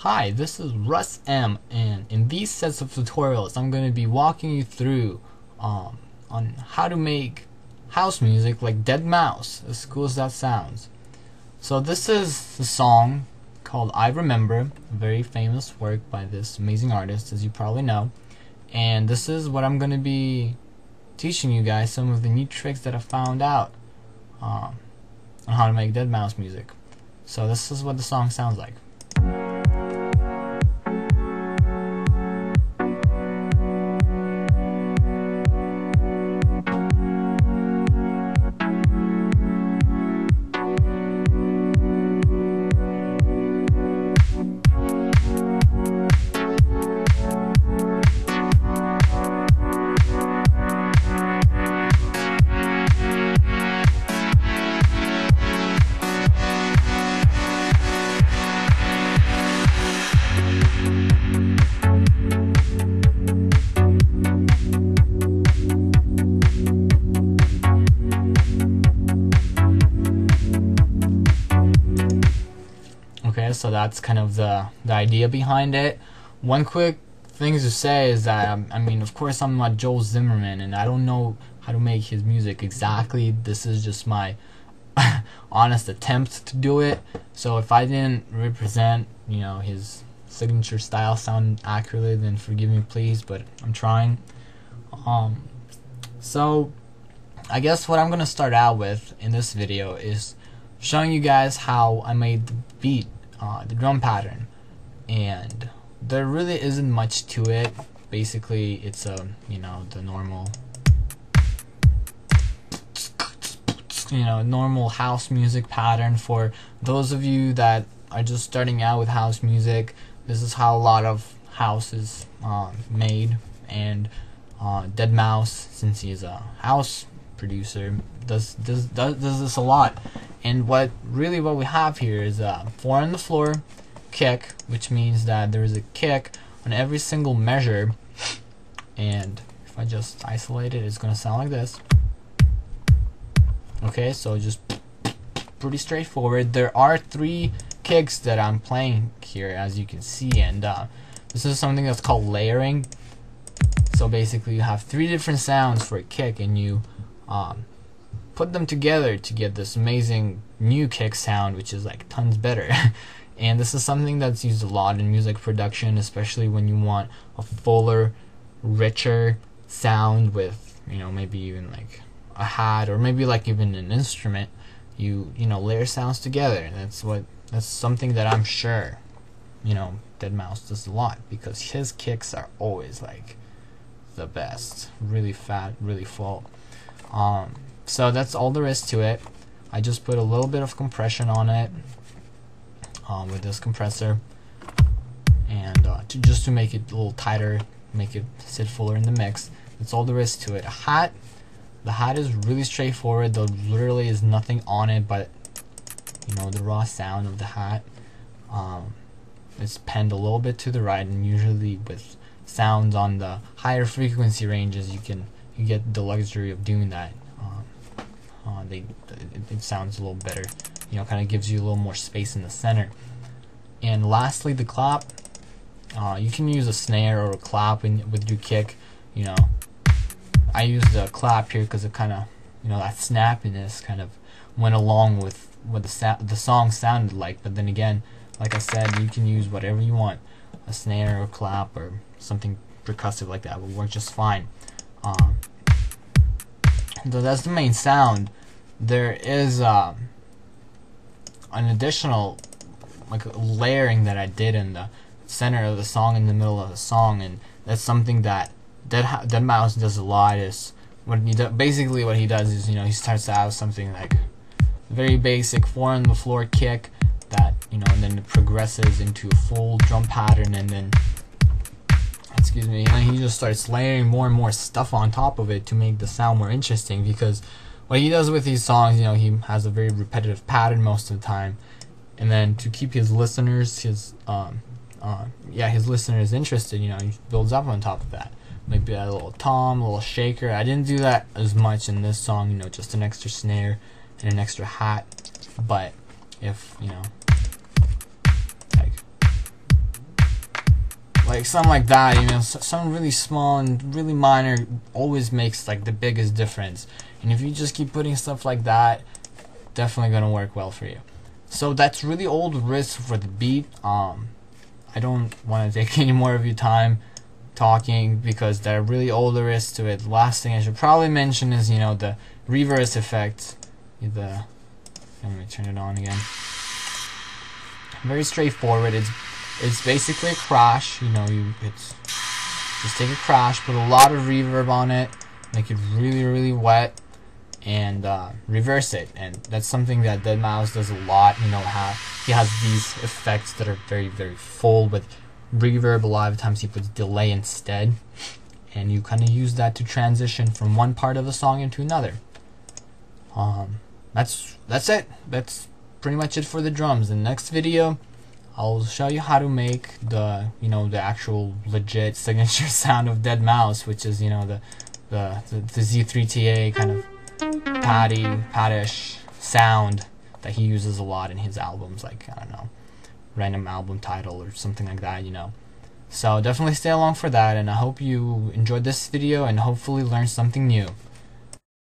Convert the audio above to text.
Hi, this is Russ M, and in these sets of tutorials I'm going to be walking you through on how to make house music like DEADMAU5, as cool as that sounds. So this is the song called I Remember, a very famous work by this amazing artist, as you probably know. And this is what I'm going to be teaching you guys, some of the neat tricks that I found out on how to make DEADMAU5 music. So this is what the song sounds like. Okay, so that's kind of the idea behind it. One quick thing to say is that, I mean, of course I'm not Joel Zimmerman, and I don't know how to make his music exactly. This is just my honest attempt to do it. So if I didn't represent, his signature style sound accurately, then forgive me please, but I'm trying. So I guess what I'm gonna start out with in this video is showing you guys how I made the beat, the drum pattern, and there really isn't much to it. Basically it's the normal normal house music pattern. For those of you that are just starting out with house music, this is how a lot of house is made, and DEADMAU5, since he's a house producer, does this a lot. And what we have here is a 4 on the floor kick, which means that there is a kick on every single measure. And if I just isolate it, it's gonna sound like this. Okay, so just pretty straightforward. There are 3 kicks that I'm playing here, as you can see, and this is something that's called layering. So basically you have 3 different sounds for a kick, and you put them together to get this amazing new kick sound, which is like tons better. And this is something that's used a lot in music production, especially when you want a fuller, richer sound with maybe even like a hat, or maybe like even an instrument. You layer sounds together, and that's something that I'm sure DEADMAU5 does a lot, because his kicks are always like the best, really fat, really full. So that's all there is to it. I just put a little bit of compression on it with this compressor, and just to make it a little tighter, make it sit fuller in the mix. That's all there is to it. The hat is really straightforward. There literally is nothing on it but the raw sound of the hat. It's penned a little bit to the right, and usually with sounds on the higher frequency ranges you get the luxury of doing that. It sounds a little better, kind of gives you a little more space in the center. And lastly, the clap. You can use a snare or a clap with your kick. I use the clap here because it kind of, that snappiness kind of went along with what the song sounded like. But then again, like I said, you can use whatever you want. A snare or a clap or something percussive like that will work just fine. So that's the main sound. There is an additional layering that I did in the center of the song, in the middle of the song, and that's something that DEADMAU5 does a lot. Is basically what he does is he starts out with something like very basic 4 on the floor kick that and then it progresses into a full drum pattern, and then and then he just starts layering more and more stuff on top of it to make the sound more interesting. Because what he does with these songs, he has a very repetitive pattern most of the time, and then to keep his listeners his listeners interested, he builds up on top of that. Maybe a little tom, a little shaker. I didn't do that as much in this song, just an extra snare and an extra hat. But if like something like that, you know, something really small and really minor always makes like the biggest difference. And if you just keep putting stuff like that, definitely gonna work well for you. So that's really all the is for the beat. I don't want to take any more of your time talking because there are really all there is to it. Last thing I should probably mention is, you know, the reverse effect. Let me turn it on again. Very straightforward. It's basically a crash. You know, it's just take a crash, put a lot of reverb on it, make it really, really wet, and reverse it. And that's something that DEADMAU5 does a lot. You know, he has these effects that are very, very full with reverb. A lot of times he puts delay instead, and you kind of use that to transition from one part of a song into another. That's it. That's pretty much it for the drums. In the next video, I'll show you how to make the actual legit signature sound of DEADMAU5, which is, you know, the Z3TA kind of paddish sound that he uses a lot in his albums, like, I don't know, random album title or something like that, you know. So definitely stay along for that, and I hope you enjoyed this video and hopefully learned something new.